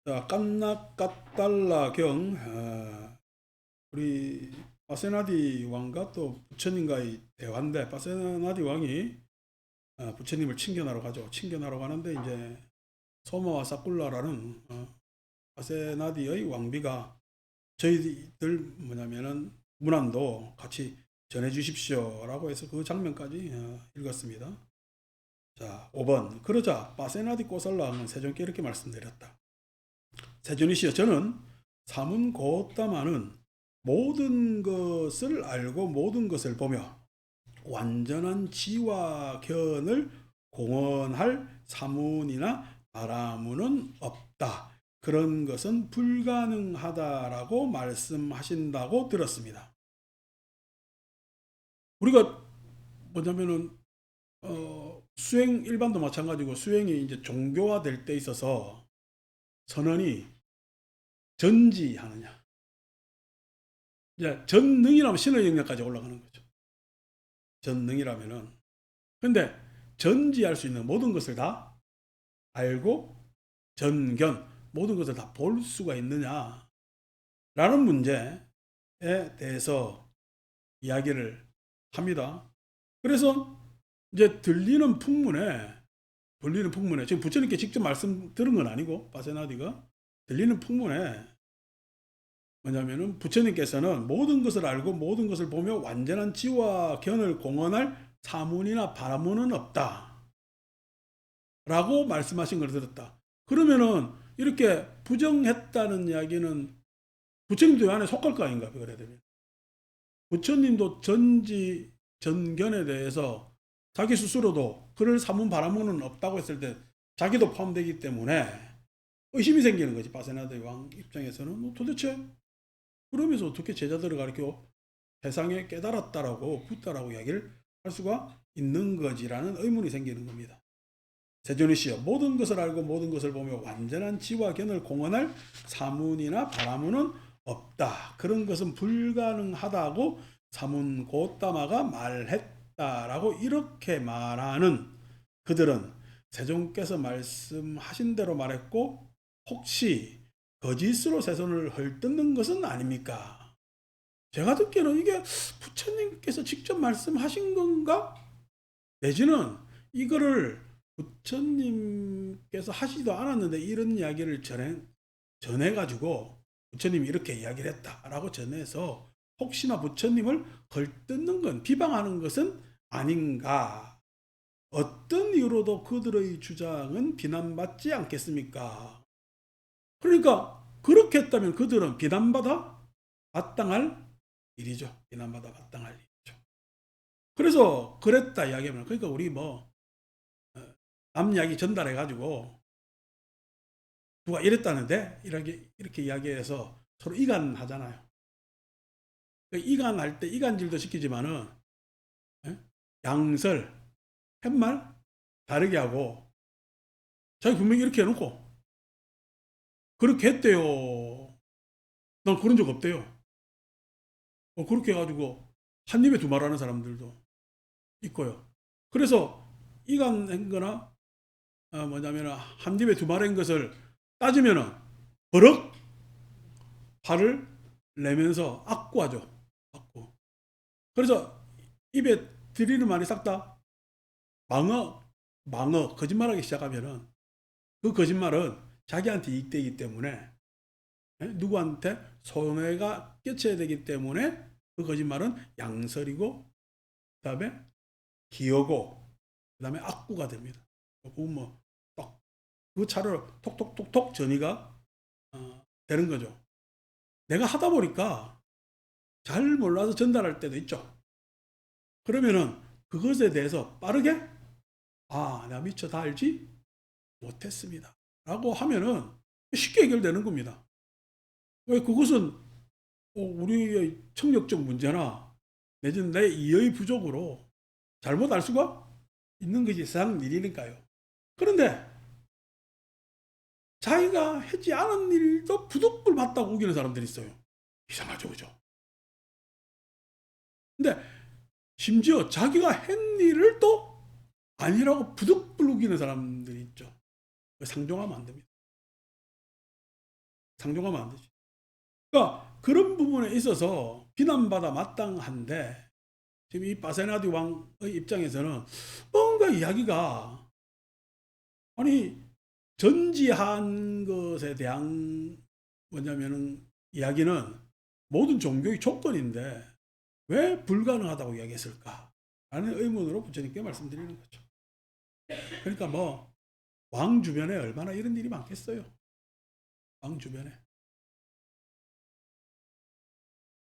자, 깐나까달라경 우리 파세나디 왕과 또 부처님과의 대화인데, 파세나디 왕이 부처님을 칭견하러 가죠. 칭견하러 가는데 이제 소마와 사꿀라라는 파세나디의 왕비가 저희들 뭐냐면은 문안도 같이 전해 주십시오라고 해서 그 장면까지 읽었습니다. 자, 5번. 그러자 파세나디 꼬살랑은 세존께 이렇게 말씀드렸다. 세존이시여, 저는 사문 고따마는 모든 것을 알고 모든 것을 보며 완전한 지와 견을 공언할 사문이나 바라문은 없다. 그런 것은 불가능하다라고 말씀하신다고 들었습니다. 우리가 뭐냐면은 수행 일반도 마찬가지고, 수행이 이제 종교화될 때 있어서 선언이 전지하느냐, 이제 전능이라면 신의 영역까지 올라가는 거죠. 전능이라면은. 근데 전지할 수 있는 모든 것을 다 알고 전견, 모든 것을 다 볼 수가 있느냐라는 문제에 대해서 이야기를 합니다. 그래서 이제 들리는 풍문에 지금 부처님께 직접 말씀 들은 건 아니고, 파세나디가 들리는 풍문에 뭐냐면은 부처님께서는 모든 것을 알고 모든 것을 보며 완전한 지와 견을 공언할 사문이나 바라문은 없다 라고 말씀하신 걸 들었다. 그러면은 이렇게 부정했다는 이야기는 부처님도 이 안에 속할 거 아닌가, 그래야 되면. 부처님도 전지 전견에 대해서 자기 스스로도 그럴 사문 바라문은 없다고 했을 때 자기도 포함되기 때문에 의심이 생기는 거지. 파세나데 왕 입장에서는 도대체 그러면서 어떻게 제자들을 가르쳐 세상에 깨달았다라고 붓다라고 이야기를 할 수가 있는 거지라는 의문이 생기는 겁니다. 세존이시여, 모든 것을 알고 모든 것을 보며 완전한 지와 견을 공언할 사문이나 바라문은 없다. 그런 것은 불가능하다고 사문 고따마가 말했다라고 이렇게 말하는 그들은 세존께서 말씀하신 대로 말했고, 혹시 거짓으로 세손을 헐뜯는 것은 아닙니까? 제가 듣기에는 이게 부처님께서 직접 말씀하신 건가? 내지는 이거를 부처님께서 하시지도 않았는데 이런 이야기를 전해가지고 부처님이 이렇게 이야기를 했다라고 전해서 혹시나 부처님을 걸뜯는 건, 비방하는 것은 아닌가? 어떤 이유로도 그들의 주장은 비난받지 않겠습니까? 그러니까 그렇게 했다면 그들은 비난받아 마땅할 일이죠. 비난받아 마땅할 일이죠. 그래서 그랬다 이야기하면, 그러니까 우리 남 이야기 전달해 가지고 누가 이랬다는데 이렇게 이야기해서 서로 이간하잖아요. 이간할 때 이간질도 시키지만은 양설 팻말 다르게 하고, 자기 분명히 이렇게 해놓고 그렇게 했대요. 난 그런 적 없대요. 그렇게 해가지고 한 입에 두 말 하는 사람들도 있고요. 그래서 이간한 거나 뭐냐면 한 입에 두 말인 것을 따지면은 버럭 화를 내면서 악구하죠. 악구. 그래서 입에 들이는 말이 싹 다 망어, 거짓말하기 시작하면은 그 거짓말은 자기한테 이익되기 때문에, 누구한테 손해가 끼쳐야 되기 때문에 그 거짓말은 양설이고, 그 다음에 기어고, 그 다음에 악구가 됩니다. 그 차로 톡톡톡톡 전이가 되는 거죠. 내가 하다 보니까 잘 몰라서 전달할 때도 있죠. 그러면은 그것에 대해서 빠르게 내가 미처 다 알지 못했습니다 라고 하면은 쉽게 해결되는 겁니다. 왜? 그것은 우리의 청력적 문제나 내지는 내 이해의 부족으로 잘못 알 수가 있는 것이 세상 일이니까요. 그런데 자기가 하지 않은 일도 부득불 맞다고 우기는 사람들이 있어요. 이상하죠, 그죠? 근데 심지어 자기가 한 일을 또 아니라고 부득불 우기는 사람들이 있죠. 상종하면 안 됩니다. 상종하면 안 되지. 그러니까 그런 부분에 있어서 비난받아 마땅한데 지금 이 바세나디 왕의 입장에서는 뭔가 이야기가 아니 전지한 것에 대한 뭐냐면은 이야기는 모든 종교의 조건인데 왜 불가능하다고 이야기했을까? 라는 의문으로 부처님께 말씀드리는 거죠. 그러니까 뭐 왕 주변에 얼마나 이런 일이 많겠어요. 왕 주변에.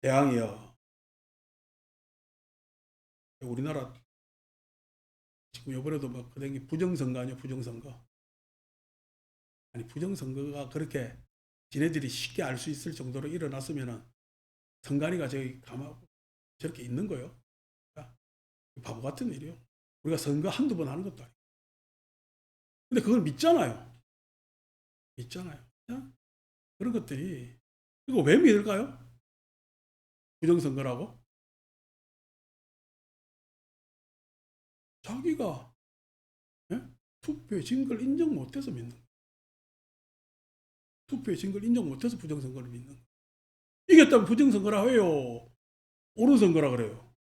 대왕이여. 우리나라 지금 요번에도 뭐 그댕기 부정선거 아니요, 부정선거. 아니 부정선거가 그렇게 지네들이 쉽게 알 수 있을 정도로 일어났으면은 선관위가 저기 감하고 저렇게 있는 거요. 바보 같은 일이요. 우리가 선거 한두 번 하는 것도 아니고. 근데 그걸 믿잖아요. 믿잖아요. 그런 것들이 이거 왜 믿을까요? 부정선거라고? 자기가 예? 투표의 증거를 인정 못해서 믿는 거예요. 투표의 증거를 인정 못해서 부정선거를 믿는 거예요. 이겼다면 부정선거라 해요. 옳은 선거라 그래요.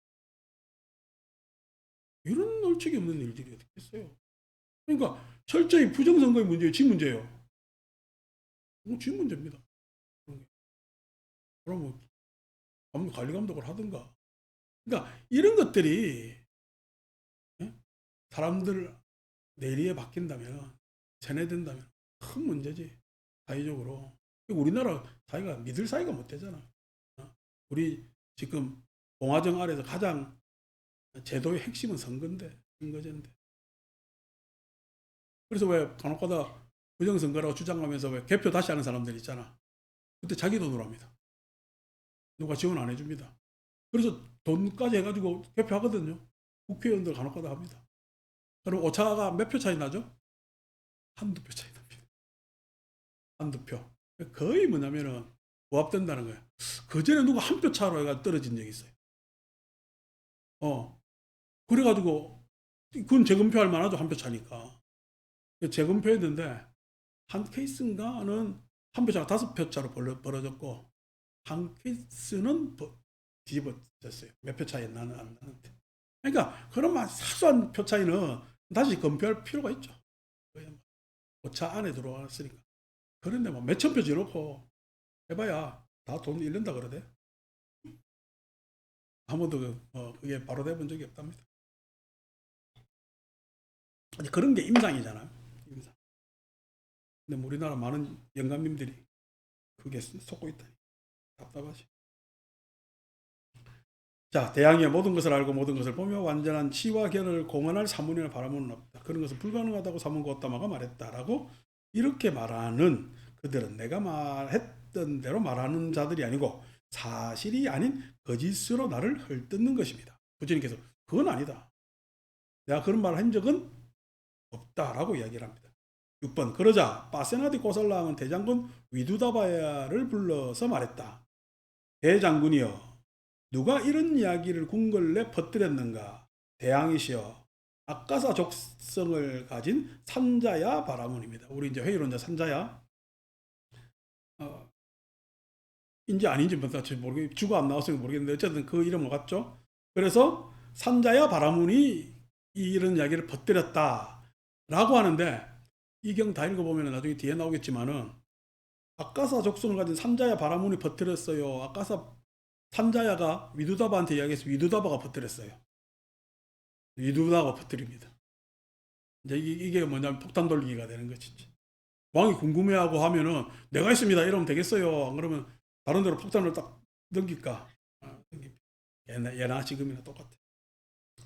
이런 얼척이 없는 일들이 어떻게 있어요? 그러니까 철저히 부정선거의 문제예요. 지 문제예요. 지 문제입니다. 그러면 관리 감독을 하든가. 그러니까 이런 것들이 예? 사람들 내리에 바뀐다면 세뇌된다면 큰 문제지. 사회적으로. 우리나라 사회가 믿을 사회가 못 되잖아. 우리 지금 공화정 아래에서 가장 제도의 핵심은 선거인데, 선거제인데. 그래서 왜 간혹가다 부정선거라고 주장하면서 왜 개표 다시 하는 사람들 있잖아. 그때 자기 돈으로 합니다. 누가 지원 안 해줍니다. 그래서 돈까지 해가지고 개표하거든요. 국회의원들 간혹가다 합니다. 그럼 오차가 몇 표 차이 나죠? 한두 표 차이 납니다. 한두 표. 거의 뭐냐면은 부합된다는 거예요. 그 전에 누가 한 표 차로 해가 떨어진 적이 있어요. 그래가지고 그건 재검표 할 만하죠. 한 표 차니까. 재검표 했는데 한 케이스인가는 한 표 차가 5표 차로 벌어졌고 한 케이스는 뒤집어졌어요. 몇 표 차이 나는 안 나는데. 그러니까 그런 사소한 표 차이는 다시 검표할 필요가 있죠. 오차 안에 들어왔으니까. 그런데 뭐 몇천 표 지어놓고 해봐야 다 돈 잃는다 그러대. 아무도 그게 바로 돼본 적이 없답니다. 그런 게 임상이잖아요. 임상. 근데 우리나라 많은 영감님들이 그게 속고 있다니 답답하지. 자, 대왕이여 모든 것을 알고 모든 것을 보며 완전한 치와 견을 공언할 사문이나 바라모는 없다. 그런 것은 불가능하다고 사문 고따마가 말했다라고 이렇게 말하는 그들은 내가 말했던 대로 말하는 자들이 아니고 사실이 아닌 거짓으로 나를 헐뜯는 것입니다. 부처님께서 그건 아니다. 내가 그런 말을 한 적은 없다라고 이야기를 합니다. 6번 그러자 바세나디 고살랑은 대장군 위두다바야를 불러서 말했다. 대장군이여 누가 이런 이야기를 궁궐내 퍼뜨렸는가? 대왕이시여 아까사 족성을 가진 산자야 바라문입니다. 우리 이제 회의론자 산자야 인지 아닌지 모르겠 주가 안 나왔으면 모르겠는데 어쨌든 그 이름을 갖죠. 그래서 산자야 바라문이 이런 이야기를 퍼뜨렸다라고 하는데 이 경 다 읽어보면 나중에 뒤에 나오겠지만은 아까사 족성을 가진 산자야 바라문이 퍼뜨렸어요. 아까사 산자야가 위두다바한테 이야기해서 위두다바가 퍼뜨렸어요. 위두다바가 퍼뜨립니다. 이제 이게 뭐냐면 폭탄 돌리기가 되는 거지. 왕이 궁금해하고 하면은 내가 있습니다 이러면 되겠어요. 그러면 다른 데로 폭탄을 딱 넘길까? 예나 지금이나 똑같아.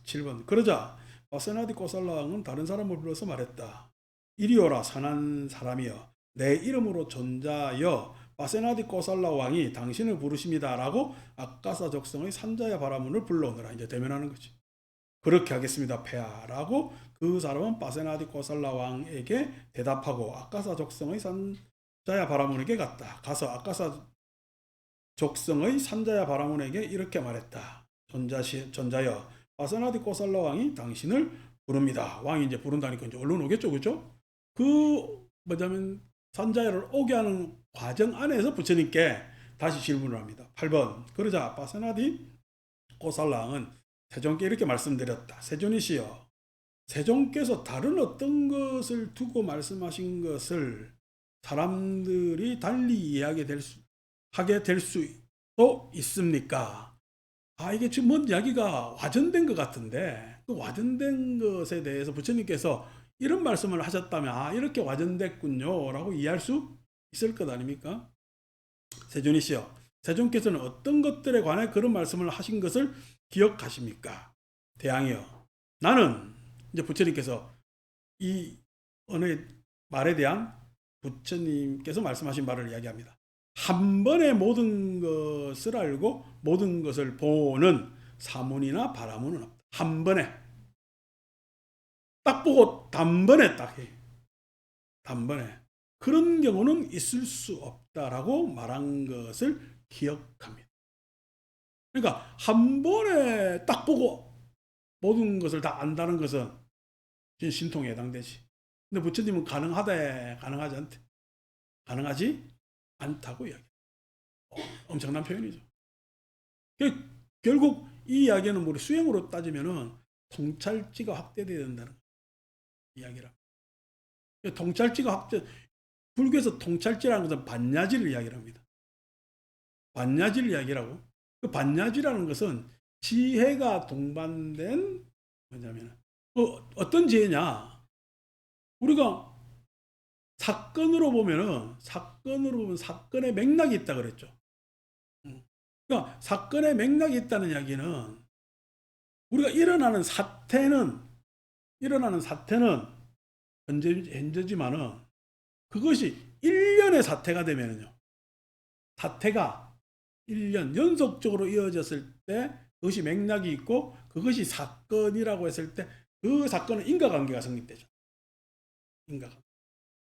7번 그러자 바세나디 꼬살랑은 다른 사람을 불러서 말했다. 이리오라 선한 사람이여 내 이름으로 존자여 바세나디 꼬살라 왕이 당신을 부르십니다 라고 아까사 적성의 산자야 바라문을 불러오느라 이제 대면하는 거지. 그렇게 하겠습니다 폐하 라고 그 사람은 바세나디 꼬살라 왕에게 대답하고 아까사 적성의 산자야 바라문에게 갔다. 가서 아까사 적성의 산자야 바라문에게 이렇게 말했다. 전자여 바세나디 꼬살라 왕이 당신을 부릅니다. 왕이 이제 부른다니까 이제 얼른 오겠죠, 그죠? 그 뭐냐면 선자를 오게 하는 과정 안에서 부처님께 다시 질문을 합니다. 8번. 그러자 파세나디 고살랑은 세존께 이렇게 말씀드렸다. 세존이시여, 세존께서 다른 어떤 것을 두고 말씀하신 것을 사람들이 달리 이해하게 하게 될 수도 있습니까? 이게 지금 뭔 이야기가 와전된 것 같은데, 그 와전된 것에 대해서 부처님께서 이런 말씀을 하셨다면, 이렇게 와전됐군요 라고 이해할 수 있을 것 아닙니까? 세존이시여, 세존께서는 어떤 것들에 관해 그런 말씀을 하신 것을 기억하십니까? 대왕이여, 나는, 이제 부처님께서 이 언어의 말에 대한 부처님께서 말씀하신 말을 이야기합니다. 한 번에 모든 것을 알고 모든 것을 보는 사문이나 바라문은 없다. 한 번에 딱 보고 단번에 딱 해. 단번에. 그런 경우는 있을 수 없다라고 말한 것을 기억합니다. 그러니까 한 번에 딱 보고 모든 것을 다 안다는 것은 신통에 해당되지. 근데 부처님은 가능하대, 가능하지 않대. 가능하지 않다고 이야기해요. 엄청난 표현이죠. 결국 이 이야기는 우리 수행으로 따지면은 통찰지가 확대되어야 된다는 이야기라. 통찰지가 확대, 불교에서 통찰지라는 것은 반야지를 이야기를 합니다. 반야지를 이야기라고. 그 반야지라는 것은 지혜가 동반된 뭐냐면 어떤 지혜냐? 우리가 사건으로 보면 사건의 맥락이 있다 그랬죠. 그러니까 사건의 맥락이 있다는 이야기는 우리가 일어나는 사태는 현재지만은 그것이 1년의 사태가 되면은요. 사태가 1년 연속적으로 이어졌을 때 그것이 맥락이 있고 그것이 사건이라고 했을 때 그 사건은 인과관계가 성립되죠. 인과관계.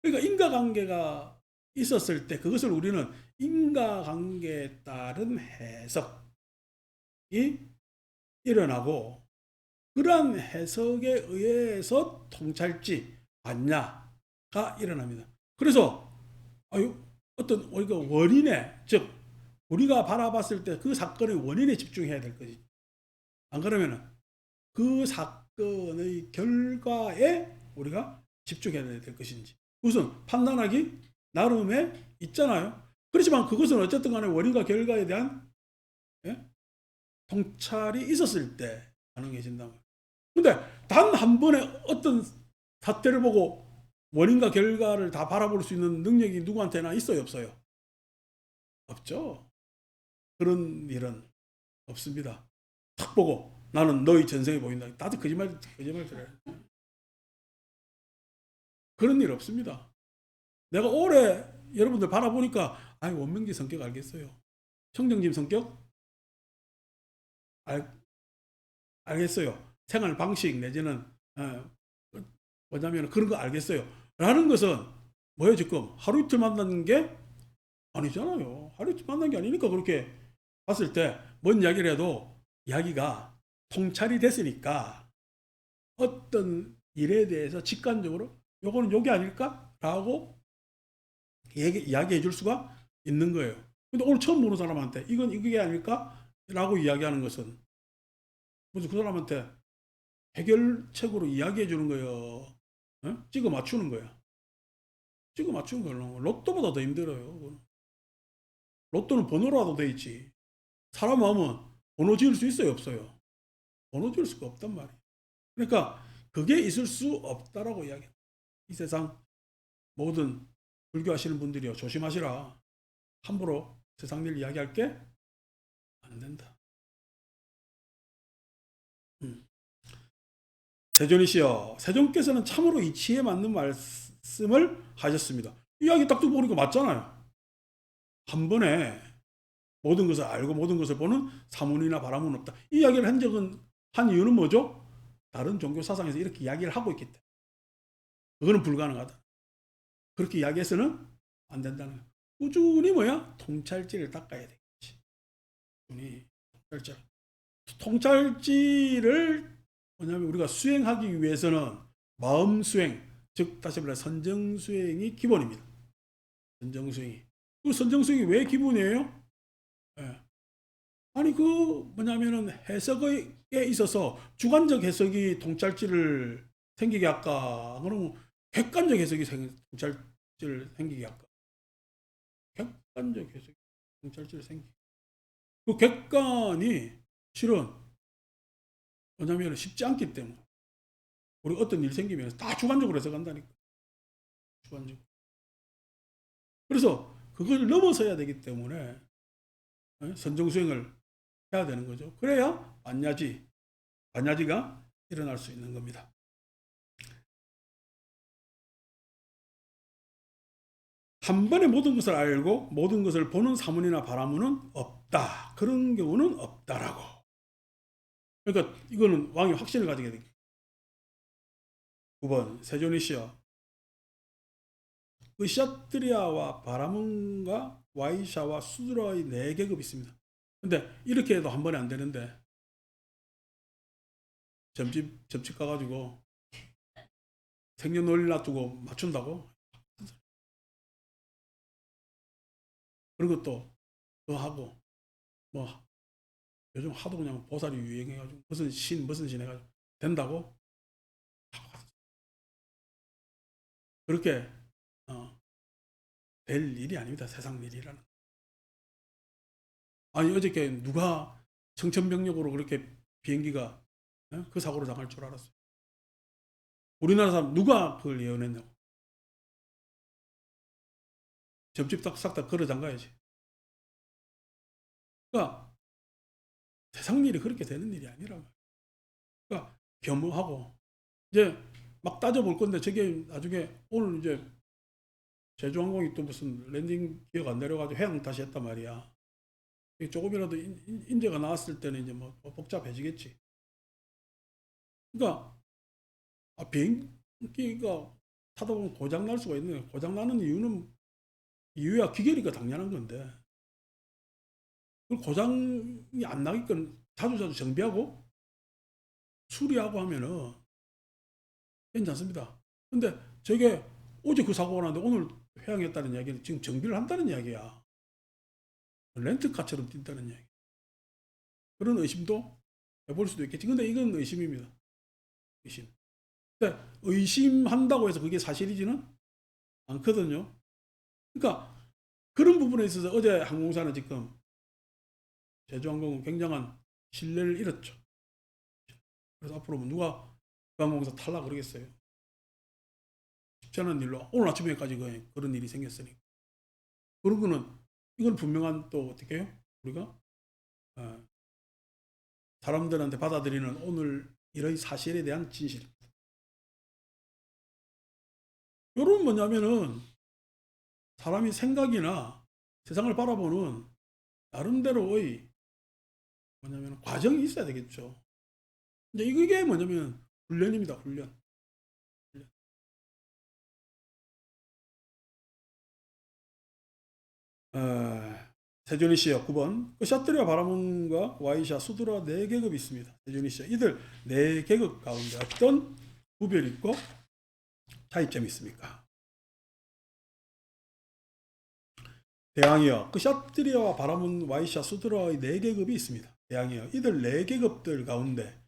그러니까 인과관계가 있었을 때 그것을 우리는 인과관계에 따른 해석이 일어나고 그러한 해석에 의해서 통찰지, 반야가 일어납니다. 그래서 어떤 우리가 원인에, 즉 우리가 바라봤을 때 그 사건의 원인에 집중해야 될 것이지. 안 그러면 그 사건의 결과에 우리가 집중해야 될 것인지 그것은 판단하기 나름에 있잖아요. 그렇지만 그것은 어쨌든 간에 원인과 결과에 대한 통찰이 있었을 때 가능해진다고. 근데 단 한 번에 어떤 사태를 보고 원인과 결과를 다 바라볼 수 있는 능력이 누구한테나 있어요, 없어요? 없죠. 그런 일은 없습니다. 탁 보고 나는 너의 전생이 보인다. 다들 거짓말 그래. 그런 일 없습니다. 내가 오래 여러분들 바라보니까 원명지 성격 알겠어요. 청정집 성격 알겠어요. 생활 방식 내지는 뭐냐면 그런 거 알겠어요. 라는 것은 뭐예요 지금? 하루 이틀 만나는 게 아니잖아요. 하루 이틀 만난 게 아니니까 그렇게 봤을 때 뭔 이야기를 해도 이야기가 통찰이 됐으니까 어떤 일에 대해서 직관적으로 요거는 요게 아닐까? 라고 이야기해 줄 수가 있는 거예요. 근데 오늘 처음 보는 사람한테 이건 이게 아닐까? 라고 이야기하는 것은 무슨 그 사람한테 해결책으로 이야기해 주는 거예요. 찍어 맞추는 거야. 찍어 맞추는 거예요. 로또보다 더 힘들어요. 로또는 번호라도 돼 있지. 사람 마음은 번호 지을 수 있어요, 없어요? 번호 지을 수가 없단 말이에요. 그러니까 그게 있을 수 없다라고 이야기해요. 이 세상 모든 불교 하시는 분들이요, 조심하시라. 함부로 세상 일 이야기할 게 안 된다. 세존이시여, 세존께서는 참으로 이치에 맞는 말씀을 하셨습니다. 이야기 딱 듣고 보니까 맞잖아요. 한 번에 모든 것을 알고 모든 것을 보는 사문이나 바람은 없다. 이 이야기를 한 이유는 뭐죠? 다른 종교 사상에서 이렇게 이야기를 하고 있기 때문에. 그거는 불가능하다. 그렇게 이야기해서는 안 된다는 거예요. 꾸준히 통찰지를 닦아야 되겠지. 꾸준히 통찰지를 뭐냐면 우리가 수행하기 위해서는 마음 수행, 즉 다시 말해 선정 수행이 기본입니다. 선정수행이. 그 선정수행이 왜 기본이에요? 예. 아니 그 뭐냐면은 해석에 있어서 주관적 해석이 통찰지를 생기게 할까? 그러면 객관적 해석이 통찰지를 생기게 할까? 객관적 해석이 통찰지를 생기게. 그 객관이 실은 뭐냐면 쉽지 않기 때문에 우리 어떤 일 생기면 다 주관적으로 해석한다니까. 주관적. 그래서 그걸 넘어서야 되기 때문에 선정수행을 해야 되는 거죠. 그래야 반야지가 일어날 수 있는 겁니다. 한 번에 모든 것을 알고 모든 것을 보는 사문이나 바라문은 없다. 그런 경우는 없다라고. 그러니까 이거는 왕이 확신을 가지게 됩니다. 9번 세조니시여 으샤트리아와 바라문과 와이샤와 수드라의 4계급이 있습니다. 근데 이렇게 해도 한 번에 안 되는데 점집 가가지고 생년월일 놔두고 맞춘다고? 그런 것도 더 하고 뭐 요즘 하도 그냥 보살이 유행해가지고 무슨 신 해가지고 된다고? 그렇게 될 일이 아닙니다. 세상 일이라는. 아니 어저께 누가 청천벽력으로 그렇게 비행기가 그 사고로 당할 줄 알았어요. 우리나라 사람 누가 그걸 예언했냐고. 점집 싹 다 걸어 잠가야지. 그러니까 세상 일이 그렇게 되는 일이 아니라고. 그러니까 겸허하고 이제 막 따져볼 건데 저게 나중에 오늘 이제 제주항공이 또 무슨 랜딩 기어가 안 내려가지고 해양 다시 했단 말이야. 조금이라도 인재가 나왔을 때는 이제 뭐 복잡해지겠지. 그러니까 비행기가 타다 보면 고장 날 수가 있는 거예요. 고장 나는 이유야 기계니까 당연한 건데 그 고장이 안 나게끔 자주 정비하고 수리하고 하면은 괜찮습니다. 근데 저게 어제 그 사고가 났는데 오늘 회항했다는 이야기는 지금 정비를 한다는 이야기야. 렌트카처럼 뛴다는 이야기. 그런 의심도 해볼 수도 있겠지. 근데 이건 의심입니다. 의심. 근데 의심한다고 해서 그게 사실이지는 않거든요. 그러니까 그런 부분에 있어서 어제 항공사는 지금 제주항공은 굉장한 신뢰를 잃었죠. 그래서 앞으로 뭐 누가 그 항공사 탈락 그러겠어요. 쉽지 않은 일로 오늘 아침에까지 그런 일이 생겼으니까. 그런 거는 이건 분명한 또 어떻게 해요? 우리가 사람들한테 받아들이는 오늘 이런 사실에 대한 진실. 요런 뭐냐면은 사람이 생각이나 세상을 바라보는 나름대로의 뭐냐면 과정이 있어야 되겠죠. 이제 이게 뭐냐면 훈련입니다. 훈련. 세조니시여 9번 샤트리아 바라문과 와이샤 수드라 4계급이 있습니다. 세조니시여 이들 4계급 가운데 어떤 구별이 있고 차이점이 있습니까? 대왕이여 샤트리아와 바라문 와이샤 수드라의 4계급이 있습니다. 대왕이여 이들 4계급들 가운데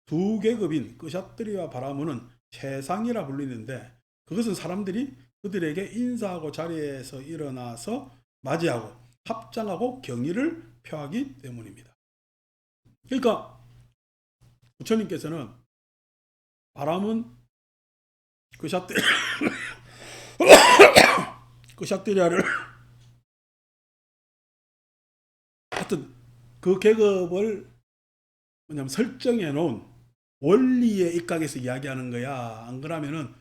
2계급인 샤트리아 바라문은 최상이라 불리는데 그것은 사람들이 그들에게 인사하고 자리에서 일어나서 맞이하고 합장하고 경의를 표하기 때문입니다. 그러니까 부처님께서는 바람은 샤트리아를 하여튼 그 계급을 뭐냐면 설정해 놓은 원리에 입각해서 이야기하는 거야. 안 그러면은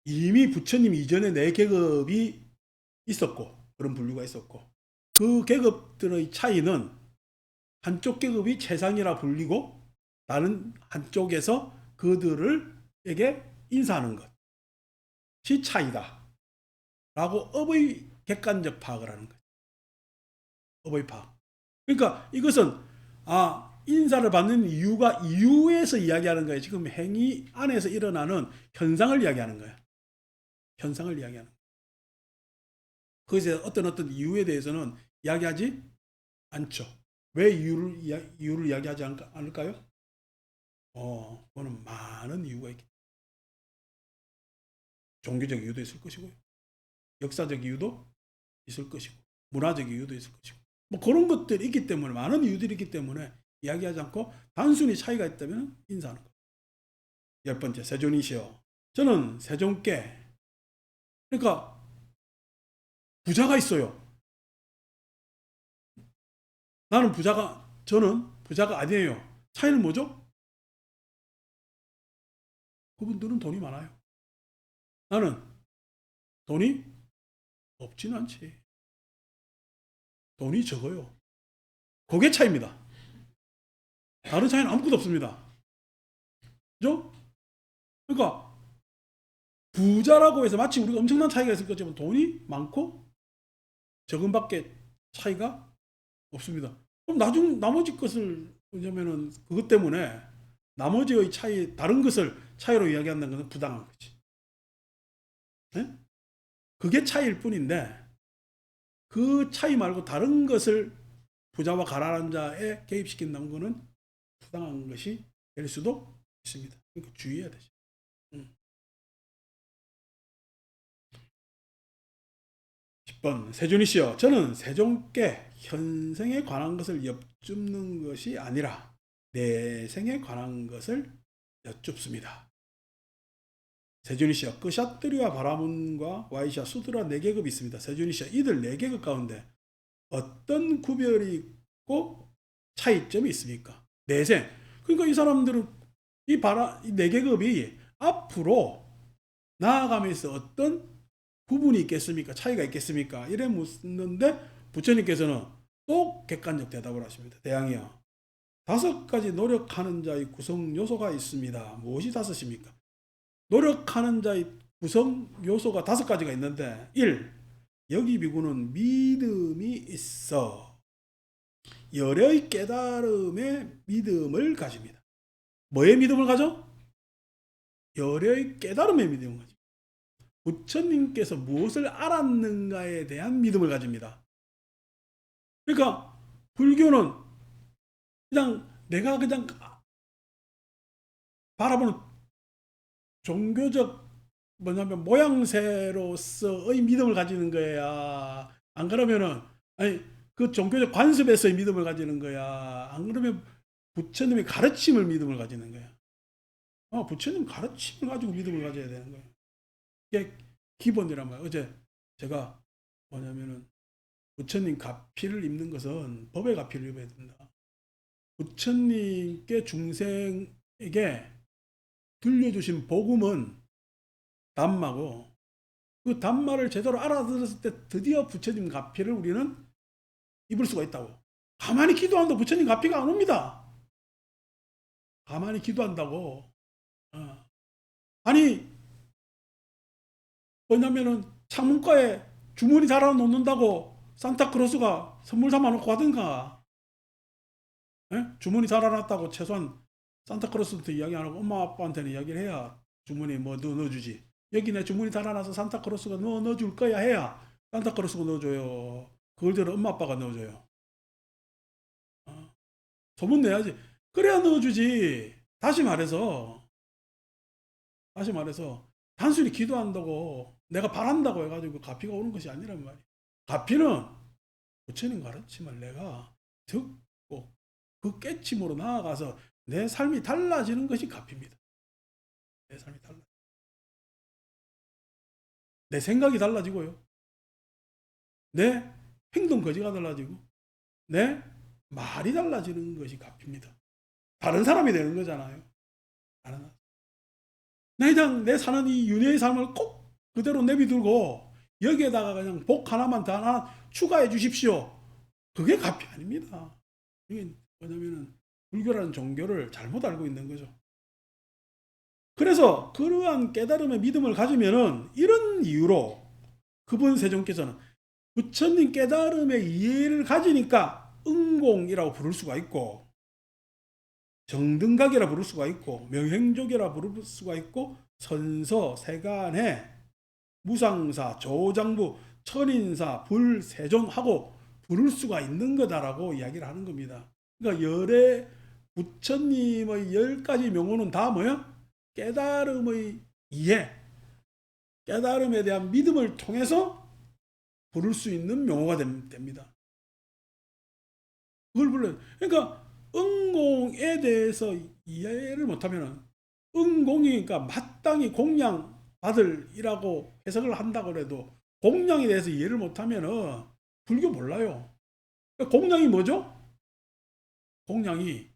이미 부처님 이전에 4계급이 있었고 그런 분류가 있었고 그 계급들의 차이는 한쪽 계급이 최상이라 불리고 다른 한쪽에서 그들에게 인사하는 것이 차이다 라고 업의 객관적 파악을 하는 거죠. 업의 파악. 그러니까 이것은 인사를 받는 이유에서 이야기하는 거예요. 지금 행위 안에서 일어나는 현상을 이야기하는 거예요. 현상을 이야기하는 거예요. 그것에 어떤 이유에 대해서는 이야기하지 않죠. 왜 이유를 이야기하지 않을까요? 그거는 많은 이유가 있겠죠. 종교적 이유도 있을 것이고요. 역사적 이유도 있을 것이고, 문화적 이유도 있을 것이고, 뭐 그런 것들이 있기 때문에, 많은 이유들이 있기 때문에 이야기하지 않고 단순히 차이가 있다면 인사하는 거예요. 10번째, 세존이시여. 저는 세존께, 그러니까 부자가 있어요. 저는 부자가 아니에요. 차이는 뭐죠? 그분들은 돈이 많아요. 나는 돈이 없지는 않지. 돈이 적어요. 그게 차이입니다. 다른 차이는 아무것도 없습니다. 그죠? 그러니까 부자라고 해서 마치 우리가 엄청난 차이가 있을 것처럼 돈이 많고 적음밖에 차이가 없습니다. 그럼 나머지 것을 왜냐면은 그것 때문에 나머지의 차이, 다른 것을 차이로 이야기한다는 것은 부당한 거지. 네? 그게 차이일 뿐인데 그 차이 말고 다른 것을 부자와 가난한 자에 개입시킨다는 것은 부당한 것이 될 수도 있습니다. 그러니까 주의해야 되죠. 10번 세존이시여, 저는 세존께 현생에 관한 것을 엿줍는 것이 아니라 내생에 관한 것을 여쭙습니다. 세존이시여, 끄샤뜨리와 바라문과 와이샤, 수드라 4계급이 있습니다. 세존이시여, 이들 4계급 가운데 어떤 구별이 있고 차이점이 있습니까? 내생. 그러니까 이 사람들은 이 4계급이 앞으로 나아가면서 어떤 구분이 있겠습니까? 차이가 있겠습니까? 이래 묻는데 부처님께서는 또 객관적 대답을 하십니다. 대양이여, 5가지 노력하는 자의 구성 요소가 있습니다. 무엇이 5입니까? 노력하는 자의 구성 요소가 5가지가 있는데 1. 여기 비구는 믿음이 있어 열의 깨달음의 믿음을 가집니다. 뭐의 믿음을 가져? 열의 깨달음의 믿음을 가집니다. 부처님께서 무엇을 알았는가에 대한 믿음을 가집니다. 그러니까 불교는 내가 그냥 바라보는 종교적 뭐냐면 모양새로서의 믿음을 가지는 거야. 안 그러면은 아니 그 종교적 관습에서의 믿음을 가지는 거야. 안 그러면 부처님의 가르침을 믿음을 가지는 거야. 부처님 가르침을 가지고 믿음을 가져야 되는 거야. 이게 기본이란 말이에요. 어제 제가 뭐냐면은 부처님 가피를 입는 것은 법의 가피를 입어야 된다. 부처님께 중생에게 들려주신 복음은 담마고 그 담마를 제대로 알아들었을 때 드디어 부처님 가피를 우리는 입을 수가 있다고. 가만히 기도한다고 부처님 가피가 안 옵니다. 가만히 기도한다고. 아니 뭐냐면은 창문가에 주머니 달아놓는다고 산타크로스가 선물 담아놓고 가든가. 주머니 달아놨다고 최소한 산타크로스한테 이야기 안 하고 엄마 아빠한테는 이야기를 해야 주머니 뭐 넣어주지. 여기 내 주머니 달아놔서 산타크로스가 넣어줄 거야 해야 산타크로스가 넣어줘요. 그걸 들어 엄마 아빠가 넣어줘요. 소문 내야지. 그래야 넣어주지. 다시 말해서 단순히 기도한다고 내가 바란다고 해가지고 가피가 오는 것이 아니란 말이야. 가피는 부처님 가르침을 내가 듣고 그 깨침으로 나아가서 내 삶이 달라지는 것이 가피입니다. 내 삶이 달라. 내 생각이 달라지고요. 내 행동 거지가 달라지고 내 말이 달라지는 것이 가피입니다. 다른 사람이 되는 거잖아요. 그냥 내 사는 이 윤회의 삶을 꼭 그대로 내비두고 여기에다가 그냥 복 하나만 더 하나 추가해 주십시오. 그게 가피 아닙니다. 이게 뭐냐면은 불교라는 종교를 잘못 알고 있는 거죠. 그래서 그러한 깨달음의 믿음을 가지면은 이런 이유로 그분 세존께서는 부처님 깨달음의 이해를 가지니까 응공이라고 부를 수가 있고 정등각이라 부를 수가 있고 명행족이라 부를 수가 있고 선서, 세간해, 무상사, 조장부 천인사, 불세존하고 부를 수가 있는 거다라고 이야기를 하는 겁니다. 그러니까 열의 부처님의 10가지 명호는 다 뭐야? 깨달음의 이해, 깨달음에 대한 믿음을 통해서 부를 수 있는 명호가 됩니다. 그걸 불러요. 그러니까 응공에 대해서 이해를 못하면 응공이 그러니까 마땅히 공양 받을이라고 해석을 한다고 해도 공양에 대해서 이해를 못하면 불교 몰라요. 그러니까 공양이 뭐죠? 공양이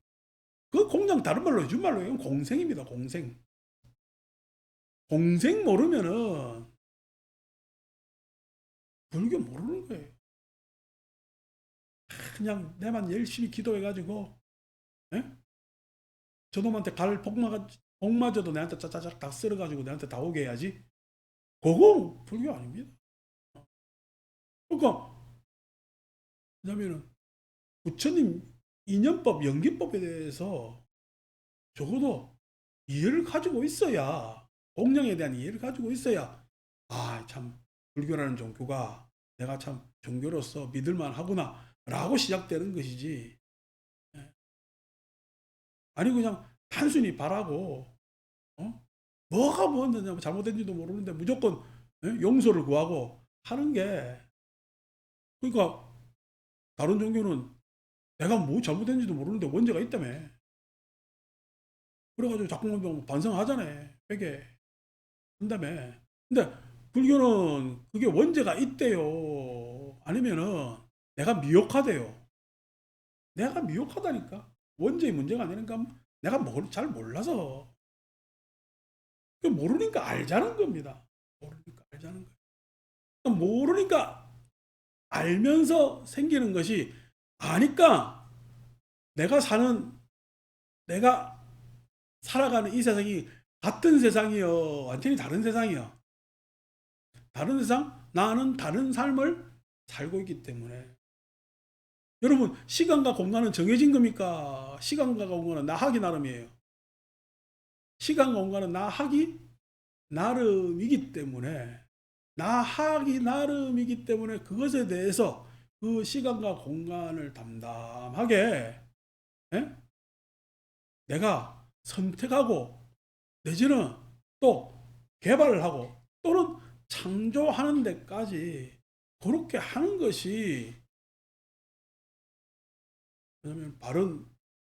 그 공양 다른 말로 해준 말로 해요. 공생입니다. 공생. 공생 모르면은 불교 모르는 거예요. 그냥 내만 열심히 기도해가지고 예? 저놈한테 갈 복마저도 내한테 짜짜작 다 쓸어가지고 내한테 다 오게 해야지. 그거 불교 아닙니다. 그러니까 왜냐면은 부처님 인연법, 연기법에 대해서 적어도 이해를 가지고 있어야 공양에 대한 이해를 가지고 있어야 참 불교라는 종교가 내가 참 종교로서 믿을만 하구나 라고 시작되는 것이지. 아니 그냥 단순히 바라고 뭐가 뭐였느냐 잘못된지도 모르는데 무조건 용서를 구하고 하는 게 그러니까 다른 종교는 내가 뭐 잘못된지도 모르는데 원죄가 있다며 그래가지고 자꾸 반성하잖아요. 회개 한다며. 근데 불교는 그게 원죄가 있대요. 아니면은 내가 미혹하대요. 내가 미혹하다니까. 원죄의 문제가 아니니까 내가 잘 몰라서. 모르니까 알자는 겁니다. 모르니까 알자는 거예요. 모르니까 알면서 생기는 것이 아니까 내가 살아가는 이 세상이 같은 세상이요. 완전히 다른 세상이요. 다른 세상? 나는 다른 삶을 살고 있기 때문에. 여러분, 시간과 공간은 정해진 겁니까? 시간과 공간은 나 하기 나름이에요. 시간과 공간은 나 하기 나름이기 때문에, 나 하기 나름이기 때문에 그것에 대해서 그 시간과 공간을 담담하게 내가 선택하고 내지는 또 개발을 하고 또는 창조하는 데까지 그렇게 하는 것이 왜냐면 바른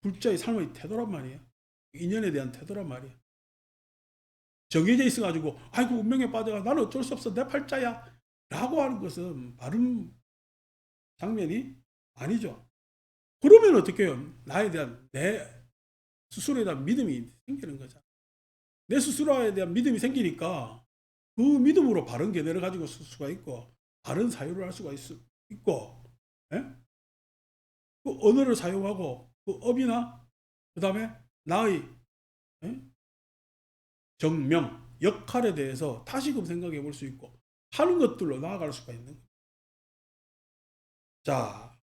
불자의 삶의 태도란 말이에요. 인연에 대한 태도란 말이에요. 정해져 있어가지고 아이고 운명에 빠져가 나는 어쩔 수 없어 내 팔자야 라고 하는 것은 바른 장면이 아니죠. 그러면 어떻게 해요? 나에 대한 내 스스로에 대한 믿음이 생기는 거죠. 내 스스로에 대한 믿음이 생기니까 그 믿음으로 바른 견해를 가지고 쓸 수가 있고 바른 사유를 할 수가 있고 예? 그 언어를 사용하고 그 업이나 그 다음에 나의 예? 정명 역할에 대해서 다시금 생각해 볼 수 있고 하는 것들로 나아갈 수가 있는 거예요. 자,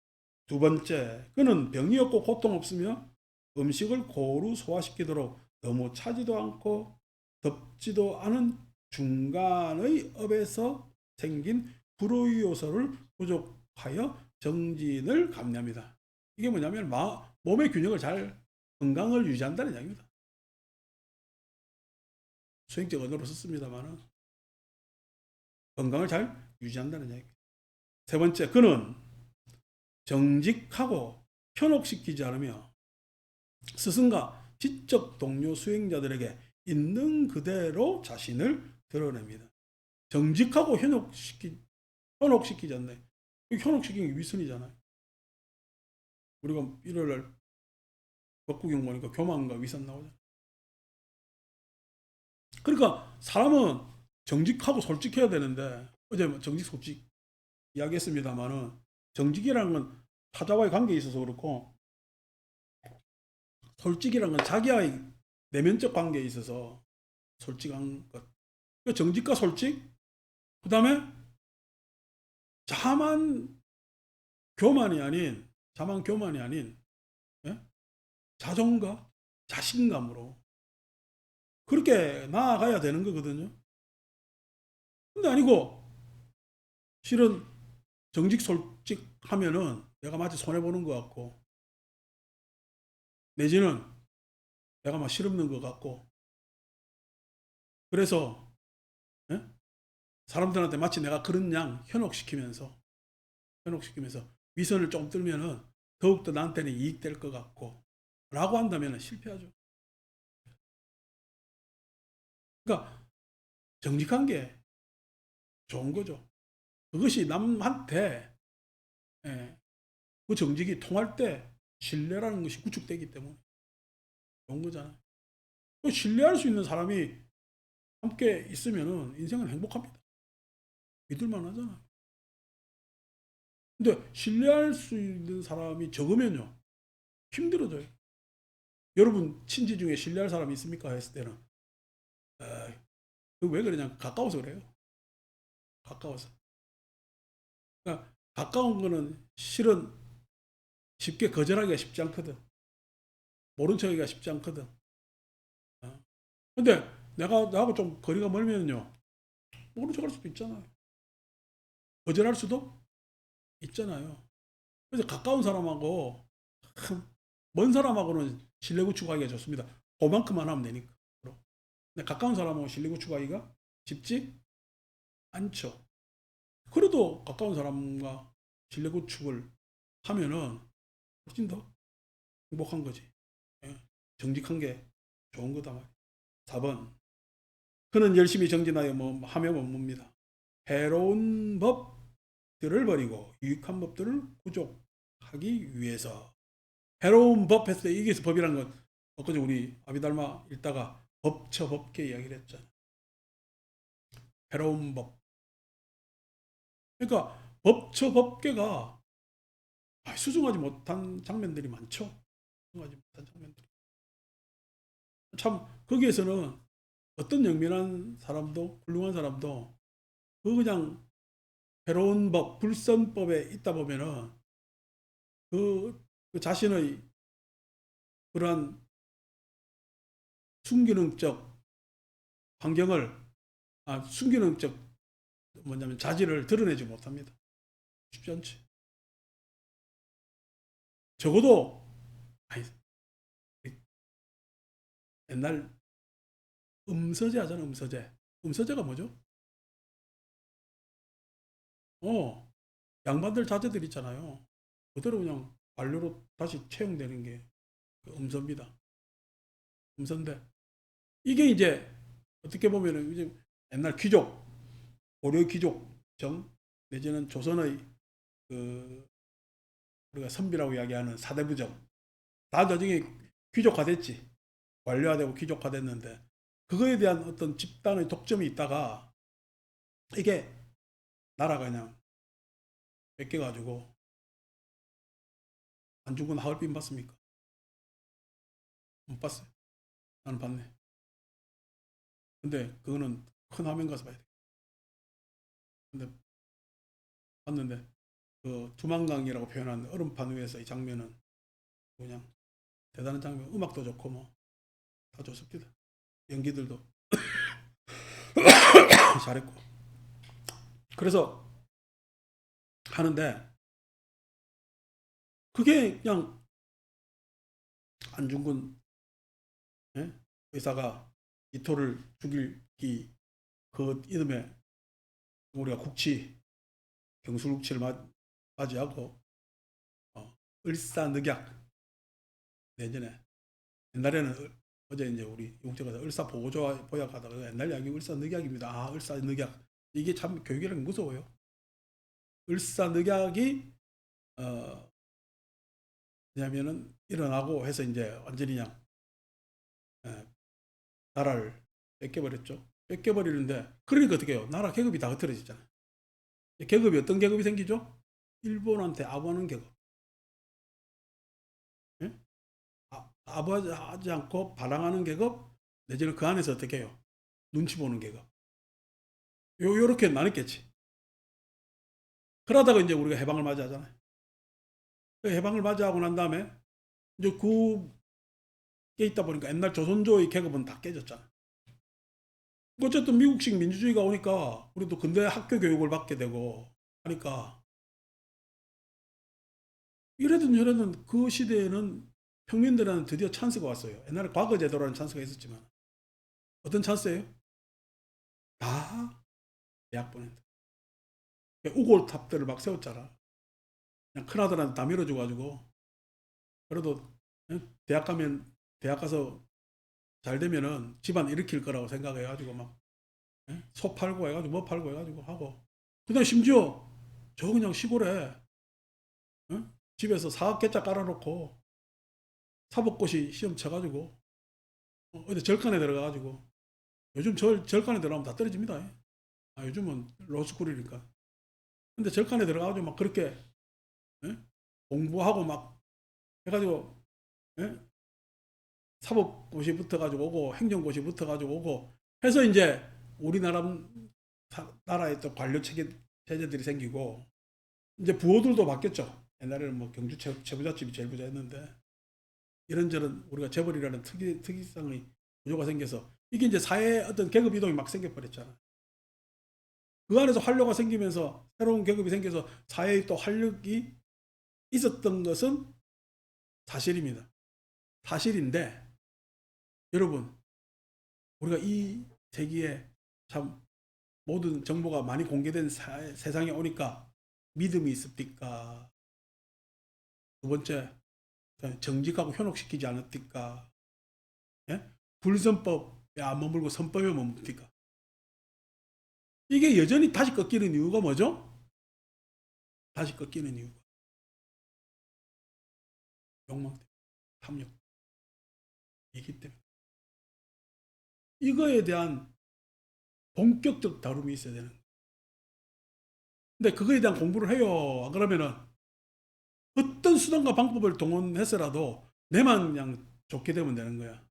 두 번째, 그는 병이 없고 고통 없으며 음식을 고루 소화시키도록 너무 차지도 않고 덥지도 않은 중간의 업에서 생긴 불의 요소를 부족하여 정진을 감내합니다. 이게 뭐냐면 몸의 균형을 잘 건강을 유지한다는 이야기입니다. 수행적 언어로 썼습니다만 건강을 잘 유지한다는 이야기입니다. 세 번째, 그는 정직하고 현혹시키지 않으며 스승과 지적 동료 수행자들에게 있는 그대로 자신을 드러냅니다. 정직하고 현혹시키지 않네. 현혹시키는 게 위선이잖아요. 우리가 일요일날 법구경 보니까 교만과 위선 나오잖아요. 그러니까 사람은 정직하고 솔직해야 되는데 어제 정직 솔직 이야기했습니다만은 정직이라는 건 타자와의 관계에 있어서 그렇고 솔직이라는 건 자기와의 내면적 관계에 있어서 솔직한 것. 정직과 솔직, 그 다음에 자만 교만이 아닌 예? 자존과 자신감으로 그렇게 나아가야 되는 거거든요. 근데 아니고 실은 정직 솔직 하면은 내가 마치 손해보는 것 같고, 내지는 내가 막 실없는 것 같고, 그래서 예? 사람들한테 마치 내가 그런 양 현혹시키면서 위선을 좀 들면은 더욱더 나한테는 이익될 것 같고 라고 한다면 실패하죠. 그러니까 정직한 게 좋은 거죠. 그것이 남한테 예, 그 정직이 통할 때 신뢰라는 것이 구축되기 때문에 좋은 거잖아요. 그 신뢰할 수 있는 사람이 함께 있으면은 인생은 행복합니다. 믿을만 하잖아요. 근데 신뢰할 수 있는 사람이 적으면요 힘들어져요. 여러분 친지 중에 신뢰할 사람이 있습니까? 했을 때는 왜 그러냐, 가까워서 그래요. 가까워서. 그러니까 가까운 거는 실은 쉽게 거절하기가 쉽지 않거든. 모른 척하기가 쉽지 않거든. 어. 근데 내가 나하고 좀 거리가 멀면요 모른 척할 수도 있잖아요. 거절할 수도 있잖아요. 그래서 가까운 사람하고 먼 사람하고는 신뢰 구축하기가 좋습니다. 그만큼만 하면 되니까. 근데 가까운 사람하고 신뢰 구축하기가 쉽지 않죠. 그래도 가까운 사람과 신뢰 구축을 하면은 훨씬 더 행복한 거지. 예. 정직한 게 좋은 거다 말이야. 4번. 그는 열심히 정진하여 뭐 하며 뭡니다. 해로운 법들을 버리고 유익한 법들을 구족하기 위해서. 해로운 법 했을 때 이게 법이란 건 엊그제 우리 아비달마 읽다가 법처법계 이야기를 했잖아. 해로운 법. 그러니까 법처법계가 수긍하지 못한 장면들이 많죠. 수긍하지 못한 장면들이. 참 거기에서는 어떤 영민한 사람도 훌륭한 사람도 그 그냥 해로운 법, 불선법에 있다 보면은 그 자신의 그러한 순기능적 환경을 순기능적 뭐냐면 자질을 드러내지 못합니다. 쉽지 않지. 적어도 아니, 옛날 음서제 하잖아. 음서제. 음서제가 뭐죠? 양반들 자제들 있잖아요. 그대로 그냥 관료로 다시 채용되는 게 그 음서입니다. 음서인데 이게 이제 어떻게 보면은 이제 옛날 귀족, 고려 귀족 정 내지는 조선의 그 우리가 선비라고 이야기하는 사대부정 다 나중에 귀족화됐지. 관료화되고 귀족화됐는데 그거에 대한 어떤 집단의 독점이 있다가 이게 나라가 그냥 뺏겨가지고 안중근 하얼빈 봤습니까? 못 봤어요. 나는 봤네. 근데 그거는 큰 화면 가서 봐야 돼. 근데 봤는데 그 두만강이라고 표현한 얼음판 위에서 이 장면은 그냥 대단한 장면. 음악도 좋고 뭐 다 좋습니다. 연기들도 잘했고. 그래서 하는데 그게 그냥 안중근 예? 의사가 이토를 죽이기 그 이듬해 우리가 국치 경술국치를 맞이하고 을사늑약 내전에 옛날에는 어제 이제 우리 용태가 을사보고조 보약하다가 옛날 이야기 을사늑약입니다. 을사늑약 이게 참 교육이라는 게 무서워요. 을사늑약이 어 왜냐면은 일어나고 해서 이제 완전히 그냥 예, 나라를 뺏겨버렸죠. 뺏겨버리는데 그러니까 어떻게 해요? 나라 계급이 다 흐트러지잖아요. 계급이 어떤 계급이 생기죠? 일본한테 아부하는 계급. 예? 아부하지 않고 반항하는 계급 내지는 그 안에서 어떻게 해요? 눈치 보는 계급. 요렇게 나눴겠지. 그러다가 이제 우리가 해방을 맞이하잖아요. 그 해방을 맞이하고 난 다음에 이제 그게 있다 보니까 옛날 조선조의 계급은 다 깨졌잖아. 어쨌든 미국식 민주주의가 오니까 우리도 근대 학교 교육을 받게 되고 하니까 이래든 저래든 그 시대에는 평민들한테 드디어 찬스가 왔어요. 옛날에 과거제도라는 찬스가 있었지만 어떤 찬스예요? 다 대학 보낸다. 우골탑들을 막 세웠잖아. 그냥 큰아들한테 다 밀어줘가지고 그래도 대학 가면 대학 가서 잘 되면은 집안 일으킬 거라고 생각해가지고 막 소 팔고 해가지고 뭐 팔고 해가지고 하고 그다음 심지어 저 그냥 시골에 집에서 사각개짝 깔아놓고 사법고시 시험 쳐가지고 어디 절간에 들어가가지고 요즘 절간에 들어가면 다 떨어집니다. 아, 요즘은 로스쿨이니까. 근데 절간에 들어가가지고 막 그렇게 예? 공부하고 막 해가지고 예? 사법고시 붙어가지고 오고 행정고시 붙어가지고 오고 해서 이제 우리나라 나라의 또 관료 체제들이 생기고 이제 부호들도 바뀌었죠. 옛날에는 뭐 경주 최부잣집이 제일 부자였는데 이런저런 우리가 재벌이라는 특이성의 구조가 생겨서 이게 이제 사회의 어떤 계급 이동이 막 생겨버렸잖아. 그 안에서 활로가 생기면서 새로운 계급이 생겨서 사회의 또 활력이 있었던 것은 사실입니다. 사실인데 여러분 우리가 이 세기에 참 모든 정보가 많이 공개된 세상에 오니까 믿음이 있습니까? 두 번째 정직하고 현혹시키지 않았습니까? 예? 불선법에 안 머물고 선법에 머뭅니까? 이게 여전히 다시 꺾이는 이유가 뭐죠? 다시 꺾이는 이유가 욕망 때문에, 탐욕이기 때문에 이거에 대한 본격적 다rum이 있어야 되는 거예요. 근데 그거에 대한 공부를 해요. 그러면은 어떤 수단과 방법을 동원해서라도 내만 그냥 좋게 되면 되는 거야.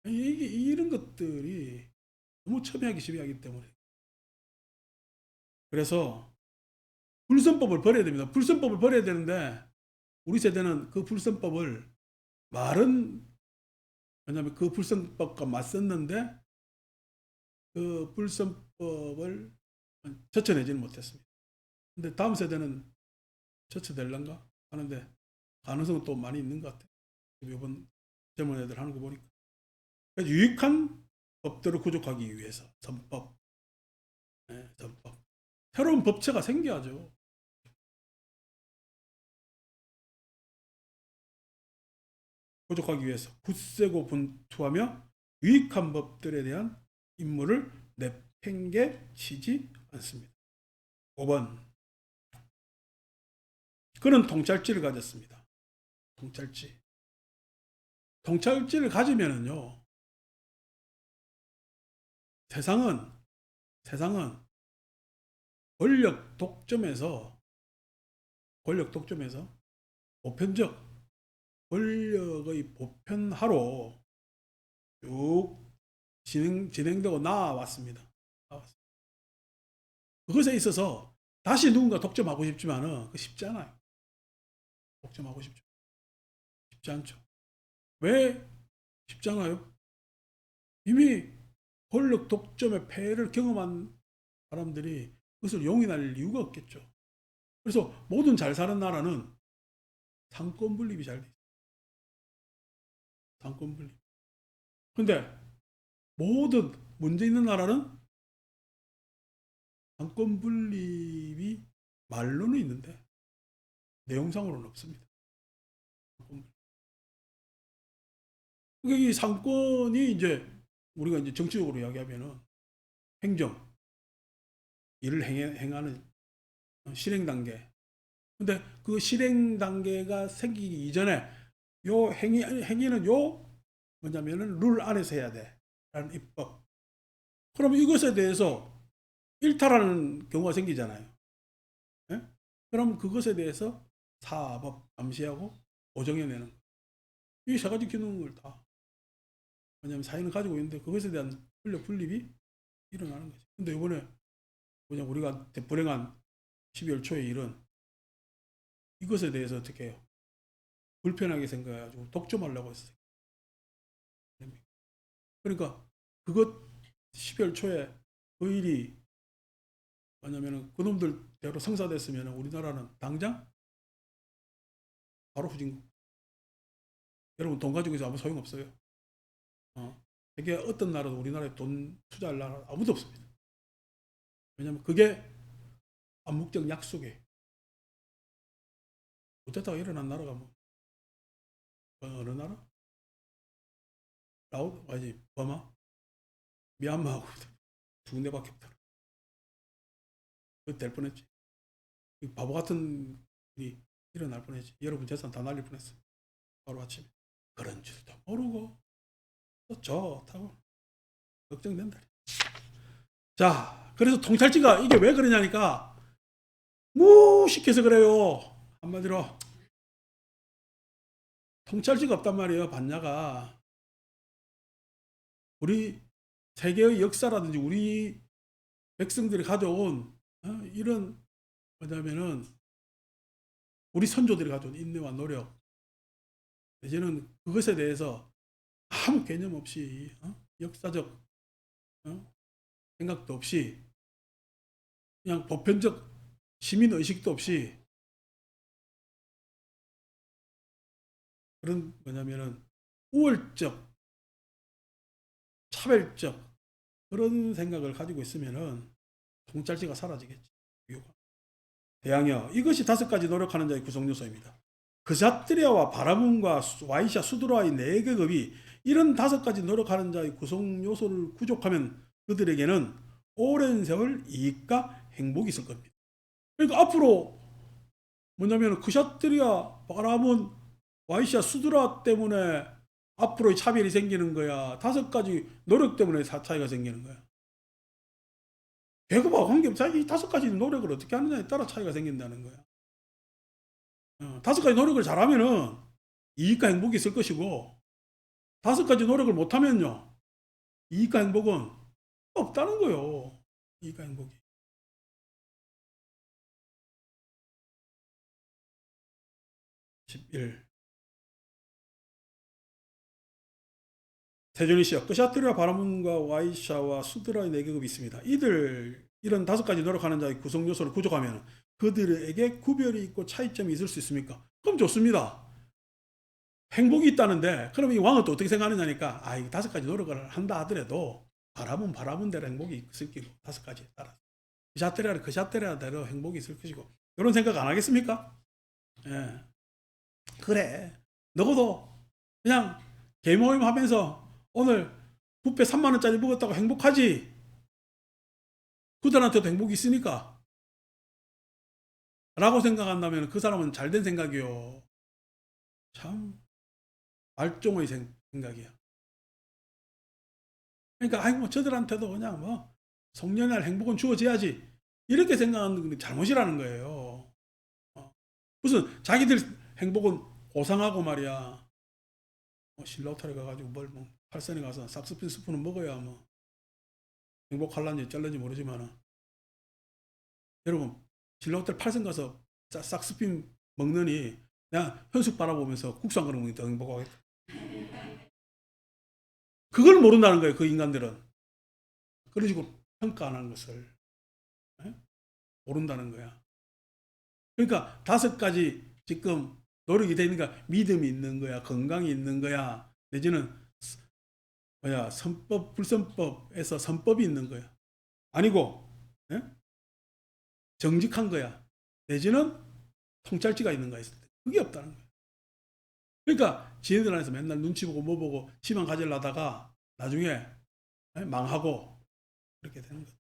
이게 이런 것들이 너무 첨예하게 시비하기 때문에 그래서 불선법을 버려야 됩니다. 불선법을 버려야 되는데 우리 세대는 그 불선법을 말은 왜냐하면 그 불선법과 맞섰는데 그 불선법을 젖혀내지는 못했습니다. 근데 다음 세대는 젖혀낼란가 하는데 가능성은 또 많이 있는 것 같아요. 이번 젊은 애들 하는 거 보니까. 유익한 법들을 구족하기 위해서 선법, 선법. 새로운 법체가 생겨야죠. 구족하기 위해서 굳세고 분투하며 유익한 법들에 대한 임무를 내팽개치지 않습니다. 5번. 그는 통찰지를 가졌습니다. 통찰지. 통찰지를 가지면은요, 세상은 권력 독점에서 보편적 권력의 보편화로 쭉 진행되고 나왔습니다. 그것에 있어서 다시 누군가 독점하고 싶지만은 그 쉽지 않아요. 독점하고 쉽지 않죠. 왜 쉽지 않아요? 이미 권력 독점의 폐해를 경험한 사람들이 그것을 용인할 이유가 없겠죠. 그래서 모든 잘 사는 나라는 상권 분립이 잘 돼 있어요. 상권 분립. 근데 모든 문제 있는 나라는 상권 분립이 말로는 있는데 내용상으로는 없습니다. 그러니까 이 상권이 이제 우리가 이제 정치적으로 이야기하면은 행정, 일을 행하는 실행 단계. 근데 그 실행 단계가 생기기 이전에 요 행위는 요 뭐냐면은 룰 안에서 해야 돼. 라는 입법. 그럼 이것에 대해서 일탈하는 경우가 생기잖아요. 예? 그럼 그것에 대해서 사법 감시하고 보정해내는 이 세 가지 기능을 다 왜냐하면 사회는 가지고 있는데 그것에 대한 권력 분립이 일어나는 거죠. 근데 이번에 뭐냐 우리가 불행한 12월 초의 일은 이것에 대해서 어떻게 해요? 불편하게 생각해가지고 독점하려고 했어요. 그러니까 그것 12월 초에 그 일이 왜냐면은 그놈들대로 성사됐으면 우리나라는 당장 바로 후진국. 여러분 돈 가지고 있어 아무 소용없어요. 세계 어떤 나라도 우리나라에 돈 투자할 나라 아무도 없습니다. 왜냐면 그게 암묵적 약속이에요. 어쩌다가 일어난 나라가 뭐 어느 나라? 라오스? 아니 버마? 미얀마하고 두 군데밖에 없다. 그될 뻔했지. 바보 같은 일이 일어날 뻔했지. 여러분 재산 다 날릴 뻔했어. 바로 아침에. 그런 줄도 모르고 또 좋다고 걱정된다. 자, 그래서 통찰지가 이게 왜 그러냐니까 무식해서 그래요. 한마디로 통찰지가 없단 말이에요. 반야가 우리 세계의 역사라든지 우리 백성들이 가져온 이런 뭐냐면은 우리 선조들이 가져온 인내와 노력 이제는 그것에 대해서 아무 개념 없이 역사적 생각도 없이 그냥 보편적 시민 의식도 없이 그런 뭐냐면은 우월적 차별적 그런 생각을 가지고 있으면은 통찰지가 사라지겠지. 이유가. 대양여 이것이 5가지 노력하는 자의 구성 요소입니다. 그샤트리아와 바라문과 와이샤 수드라의 4계급이 이런 5가지 노력하는 자의 구성 요소를 구족하면 그들에게는 오랜 세월 이익과 행복이 있을 겁니다. 그러니까 앞으로 뭐냐면 그샤트리아, 바라문, 와이샤, 수드라 때문에 앞으로 차별이 생기는 거야. 5가지 노력 때문에 차이가 생기는 거야. 계급하고 관계없이 이 5가지 노력을 어떻게 하느냐에 따라 차이가 생긴다는 거야. 5가지 노력을 잘하면은 이익과 행복이 있을 것이고 5가지 노력을 못하면요 이익과 행복은 없다는 거예요. 이익과 행복이. 11. 세존이시여 크샤트리아 바라문과 와이샤와 수드라의 4계급이 있습니다. 이런 5가지 노력하는 자의 구성 요소를 구족하면 그들에게 구별이 있고 차이점이 있을 수 있습니까? 그럼 좋습니다. 행복이 있다는데 그럼 이 왕은 또 어떻게 생각하느냐니까 이 5가지 노력을 한다 하더라도 바라문대로 행복이 있을 거고 5가지에 따라서 크샤트리아는 크샤트리아대로 행복이 있을 것이고 이런 생각 안 하겠습니까? 예. 그래 너도 그냥 개모임 하면서 오늘 뷔페 3만원짜리 먹었다고 행복하지? 그들한테도 행복이 있으니까 라고 생각한다면 그 사람은 잘된 생각이요. 참 말종의 생각이야. 그러니까 뭐 저들한테도 그냥 뭐 송년회 행복은 주어져야지 이렇게 생각하는 건 잘못이라는 거예요. 무슨 자기들 행복은 고상하고 말이야. 신라호텔에 가가지고 뭐 팔선에 가서 삭스핀 스프는 먹어야 뭐 행복할란지 짤란지 모르지만은 여러분 신라호텔 8선 가서 삭스핀 먹느니 그냥 현숙 바라보면서 국수 한 그릇 먹으니 더 행복하겠다. 그걸 모른다는 거예요. 그 인간들은. 그런 식으로 평가 안 하는 것을 모른다는 거야. 그러니까 5가지 지금 노력이 되니까 믿음이 있는 거야. 건강이 있는 거야. 내지는 선법, 불선법에서 선법이 있는 거야. 아니고 정직한 거야. 내지는 통찰지가 있는 거야. 그게 없다는 거야. 그러니까 지네들 안에서 맨날 눈치 보고 뭐 보고 지만 가지려다가 나중에 망하고 그렇게 되는 거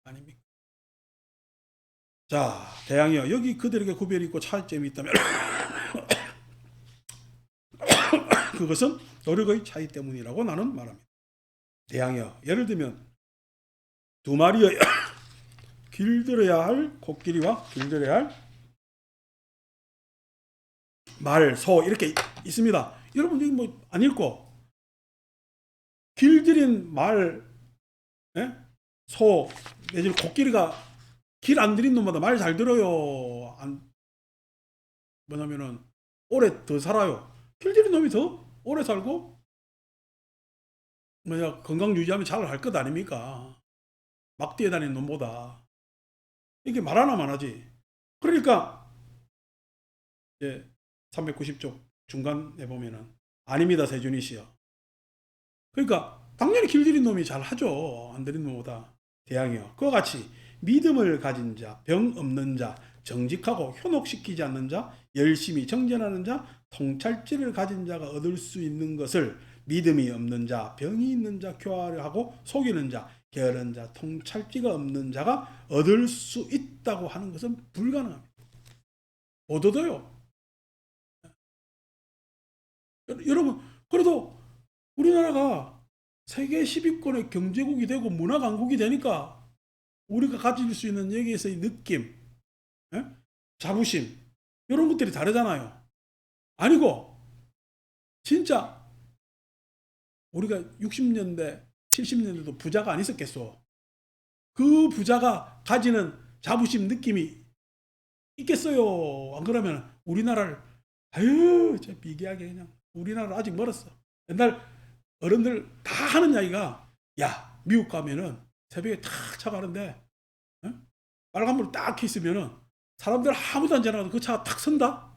아닙니까? 자, 대양이여 여기 그들에게 구별이 있고 차이점이 있다면 그것은 노력의 차이 때문이라고 나는 말합니다. 대양이여 예를 들면 2마리의 길들여야 할 코끼리와 길들여야 할 말, 소 이렇게 있습니다. 여러분 여기 뭐 안 읽고 길들인 말, 소 내지는 코끼리가 길 안 들인 놈마다 말 잘 들어요. 뭐냐면은 오래 더 살아요. 길 들인 놈이 더 오래 살고 건강 유지하면 잘 할 것 아닙니까? 막 뛰어다니는 놈보다. 이게 말 하나만 하지. 그러니까 이제 390쪽 중간에 보면은 아닙니다 세준이 씨요. 그러니까 당연히 길들인 놈이 잘 하죠. 안 들인 놈보다. 대항이요. 그와 같이 믿음을 가진 자, 병 없는 자, 정직하고 현혹시키지 않는 자, 열심히 정진하는 자, 통찰지를 가진 자가 얻을 수 있는 것을 믿음이 없는 자, 병이 있는 자, 교화를 하고 속이는 자, 게으른 자, 통찰지가 없는 자가 얻을 수 있다고 하는 것은 불가능합니다. 못 얻어요. 여러분, 그래도 우리나라가 세계 10위권의 경제국이 되고 문화 강국이 되니까 우리가 가질 수 있는 여기에서의 느낌, 예? 자부심, 이런 것들이 다르잖아요. 아니고, 진짜 우리가 60년대, 70년대도 부자가 안 있었겠어. 그 부자가 가지는 자부심 느낌이 있겠어요. 안 그러면 우리나라를, 아유, 저 비계하게 그냥, 우리나라 아직 멀었어. 옛날 어른들 다 하는 이야기가, 야, 미국 가면은 새벽에 탁 차 가는데, 어? 빨간불 딱 켜있으면은 사람들 아무도 안 지나가도 그 차가 탁 선다?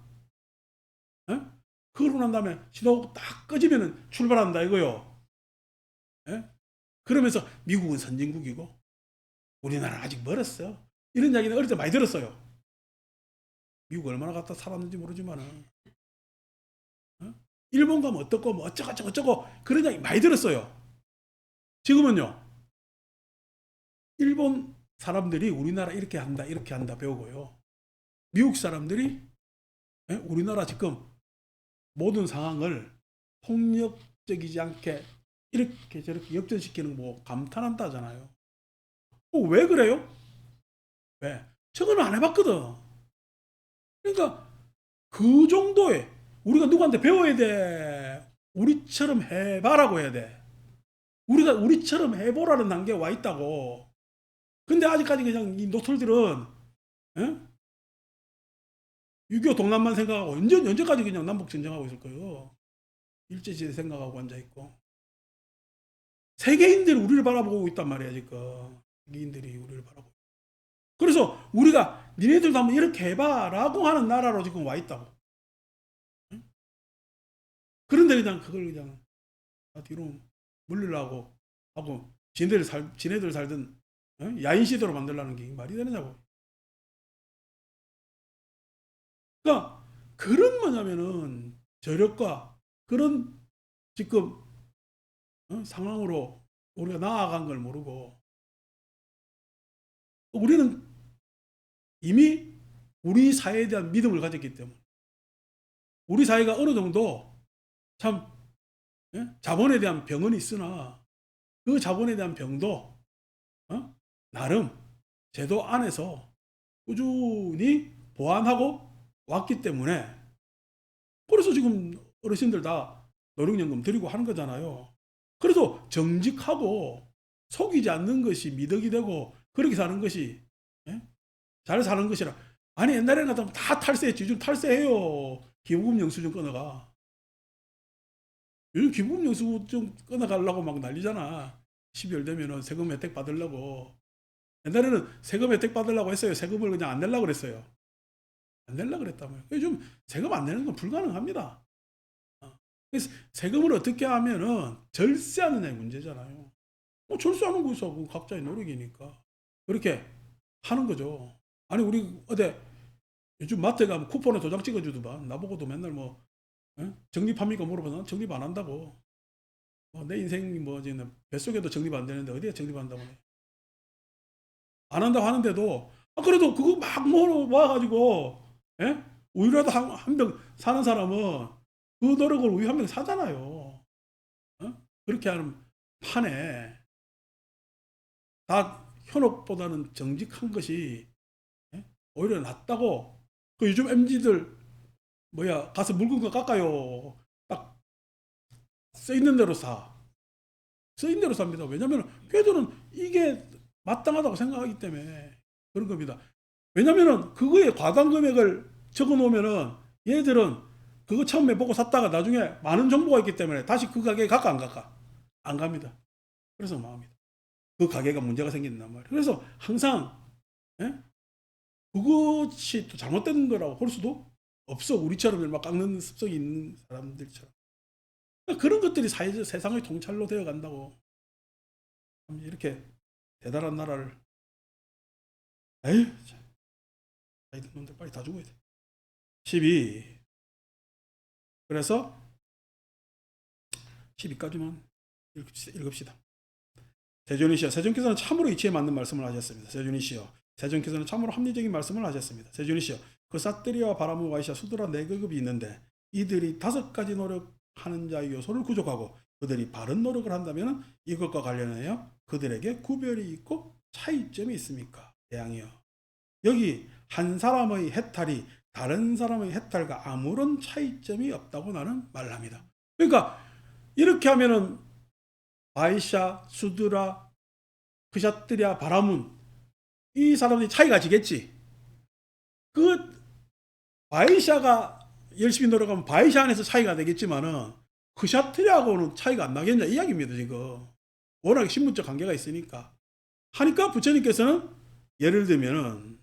어? 그러고 난 다음에 신호 딱 꺼지면은 출발한다 이거요. 예? 그러면서 미국은 선진국이고 우리나라는 아직 멀었어. 이런 이야기는 어릴 때 많이 들었어요. 미국 얼마나 갔다 살았는지 모르지만은, 어? 일본 가면 어떻고 뭐 어쩌고 그런 이야기 많이 들었어요. 지금은요, 일본 사람들이 우리나라 이렇게 한다 배우고요. 미국 사람들이, 예? 우리나라 지금 모든 상황을 폭력적이지 않게 이렇게 저렇게 역전시키는 뭐 감탄한다잖아요. 왜 그래요? 왜? 저거는 안 해봤거든. 그러니까 그 정도의, 우리가 누구한테 배워야 돼. 우리처럼 해봐라고 해야 돼. 우리가 우리처럼 해보라는 단계에 와 있다고. 근데 아직까지 그냥 이 노털들은, 예? 6.25 동남만 생각하고 언제까지 그냥 남북 전쟁하고 있을 거예요. 일제시대 생각하고 앉아있고. 세계인들이 우리를 바라보고 있단 말이야 지금. 세계인들이 우리를 바라보고. 그래서 우리가 니네들도 한번 이렇게 해봐라고 하는 나라로 지금 와 있다고. 응? 그런데 그냥 그걸 그냥 뒤로 물리려고 하고 지네들 살던, 야인 시대로 만들라는 게 말이 되느냐고. 그러니까 그런 뭐냐면은 저력과 그런 지금, 상황으로 우리가 나아간 걸 모르고 우리는 이미 우리 사회에 대한 믿음을 가졌기 때문에 우리 사회가 어느 정도 참, 자본에 대한 병은 있으나 그 자본에 대한 병도, 나름 제도 안에서 꾸준히 보완하고 왔기 때문에 그래서 지금 어르신들 다 노령연금 드리고 하는 거잖아요. 그래도 정직하고 속이지 않는 것이 미덕이 되고 그렇게 사는 것이, 예? 잘 사는 것이라. 아니 옛날에는 같으면 다 탈세했지. 요즘 탈세해요. 기부금 영수증 끊어가. 요즘 기부금 영수증 끊어가려고 막 난리잖아. 12월 되면은 세금 혜택 받으려고. 옛날에는 세금 혜택 받으려고 했어요. 세금을 그냥 안 내려고 그랬어요. 안 내려고 그랬다고요. 요즘 세금 안 내는 건 불가능합니다. 그래서 세금을 어떻게 하면은 절세하느냐의 문제잖아요. 뭐 절세하는 거있어 각자의 노력이니까 그렇게 하는 거죠. 아니 우리 어디 요즘 마트에 가면 쿠폰에 도장 찍어주더만 나보고도 맨날 뭐, 적립합니까 물어보면 적립 안 한다고. 내 인생 뭐 지금 뱃속에도 적립 안 되는데 어디에 적립한다고 해. 안 한다고 하는데도, 그래도 그거 막 모아가지고, 예? 우유라도 한 병 사는 사람은 그 노력을 우유 한 병 사잖아요. 그렇게 하는 판에 다 현혹보다는 정직한 것이, 오히려 낫다고. 그 요즘 MZ들 뭐야 가서 묽은 거 깎아요. 딱 써 있는 대로 사. 써 있는 대로 삽니다. 왜냐면 걔들은 이게 마땅하다고 생각하기 때문에 그런 겁니다. 왜냐면은 그거에 과당 금액을 적어 놓으면은 얘들은 그거 처음에 보고 샀다가 나중에 많은 정보가 있기 때문에 다시 그 가게에 갈까 안 갈까? 안 갑니다. 그래서 망합니다. 그 가게가 문제가 생긴단 말이에요. 그래서 항상, 예? 그것이 또 잘못된 거라고 볼 수도 없어. 우리처럼 막 깎는 습성이 있는 사람들처럼. 그러니까 그런 것들이 세상의 통찰로 되어 간다고. 이렇게 대단한 나라를, 에휴, 아이들 놈들 빨리 다 죽어야 돼. 12. 그래서 12까지만 읽읍시다. 세존이시여, 세존께서는 참으로 이치에 맞는 말씀을 하셨습니다. 세존이시여, 세존께서는 참으로 합리적인 말씀을 하셨습니다. 세존이시여, 그 삿드리와 바라무 와이샤 수드라 네 계급이 있는데 이들이 5가지 노력하는 자의 요소를 부족하고 그들이 바른 노력을 한다면 이것과 관련하여 그들에게 구별이 있고 차이점이 있습니까? 대양이여, 여기 한 사람의 해탈이 다른 사람의 해탈과 아무런 차이점이 없다고 나는 말을 합니다. 그러니까 이렇게 하면은 바이샤, 수드라, 크샤트리아, 바라문 이 사람들이 차이가 지겠지. 그 바이샤가 열심히 노력하면 바이샤 안에서 차이가 되겠지만은 크샤트리아하고는 차이가 안 나겠냐 이야기입니다. 지금 워낙 신분적 관계가 있으니까 하니까 부처님께서는 예를 들면은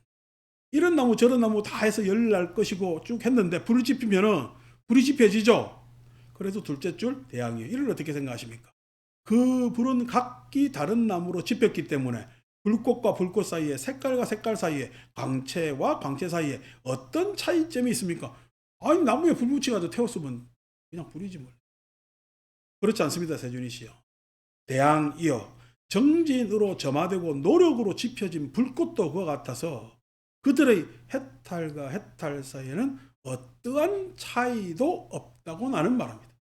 이런 나무 저런 나무 다 해서 열 날 것이고 쭉 했는데 불을 지피면은 불이 지펴지죠. 그래서 둘째 줄 대양이에요. 이를 어떻게 생각하십니까? 그 불은 각기 다른 나무로 지폈기 때문에 불꽃과 불꽃 사이에 색깔과 색깔 사이에 광채와 광채 사이에 어떤 차이점이 있습니까? 아니 나무에 불 붙여가지고 태웠으면 그냥 불이지 뭘. 그렇지 않습니다. 세준이시여. 대양이여, 정진으로 점화되고 노력으로 지펴진 불꽃도 그와 같아서 그들의 해탈과 해탈 사이에는 어떠한 차이도 없다고 나는 말합니다.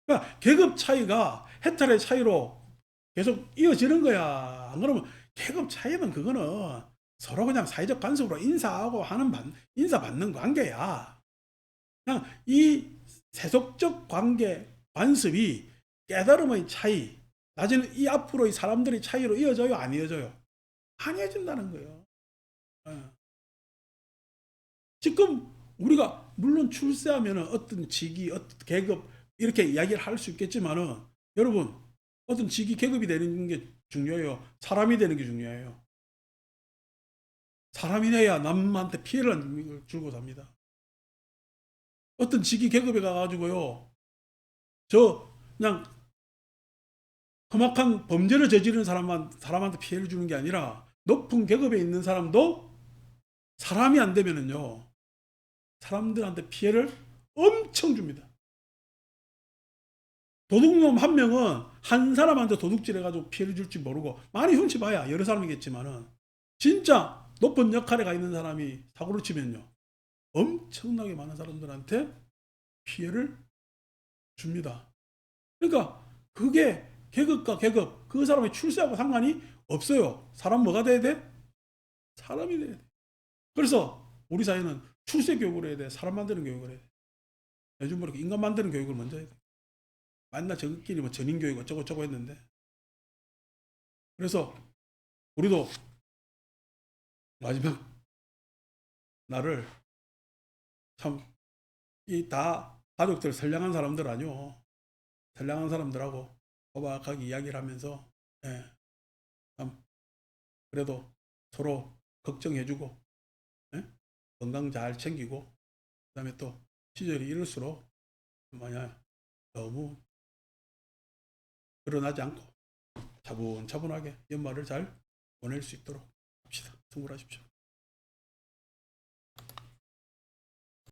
그러니까 계급 차이가 해탈의 차이로 계속 이어지는 거야. 안 그러면 계급 차이는 그거는 서로 그냥 사회적 간섭으로 인사하고 하는 인사받는 관계야. 그냥 이 세속적 관계 관습이 깨달음의 차이, 나중에 이 앞으로 이 사람들의 차이로 이어져요, 안 이어져요? 안 이어진다는 거예요. 지금 우리가 물론 출세하면 어떤 직위, 어떤 계급 이렇게 이야기를 할 수 있겠지만은 여러분 어떤 직위 계급이 되는 게 중요해요. 사람이 되는 게 중요해요. 사람이 돼야 남한테 피해를 안 주고 삽니다. 어떤 직위 계급에 가가지고요, 저 그냥 험악한 범죄를 저지르는 사람한테 피해를 주는 게 아니라 높은 계급에 있는 사람도 사람이 안 되면은요, 사람들한테 피해를 엄청 줍니다. 도둑놈 한 명은 한 사람한테 도둑질 해가지고 피해를 줄지 모르고 많이 훔치 봐야 여러 사람이겠지만은 진짜 높은 역할에 가 있는 사람이 사고를 치면요, 엄청나게 많은 사람들한테 피해를 줍니다. 그러니까 그게 계급과 계급, 그 사람의 출세하고 상관이 없어요. 사람 뭐가 돼야 돼? 사람이 돼야 돼. 그래서 우리 사회는 출세 교육을 해야 돼. 사람 만드는 교육을 해야 돼. 요즘 뭐 이렇게 인간 만드는 교육을 먼저 해야 돼. 맨날 저끼리 뭐 전인 교육 어쩌고저쩌고 했는데. 그래서 우리도 마지막 날을 참, 이 다 가족들 선량한 사람들 아니요. 선량한 사람들하고 호박하게 이야기를 하면서, 예, 참, 그래도 서로 걱정해주고, 예? 건강 잘 챙기고, 그 다음에 또 시절이 이럴수록 뭐냐, 너무 드러나지 않고 차분차분하게 연말을 잘 보낼 수 있도록 합시다. 성불하십시오.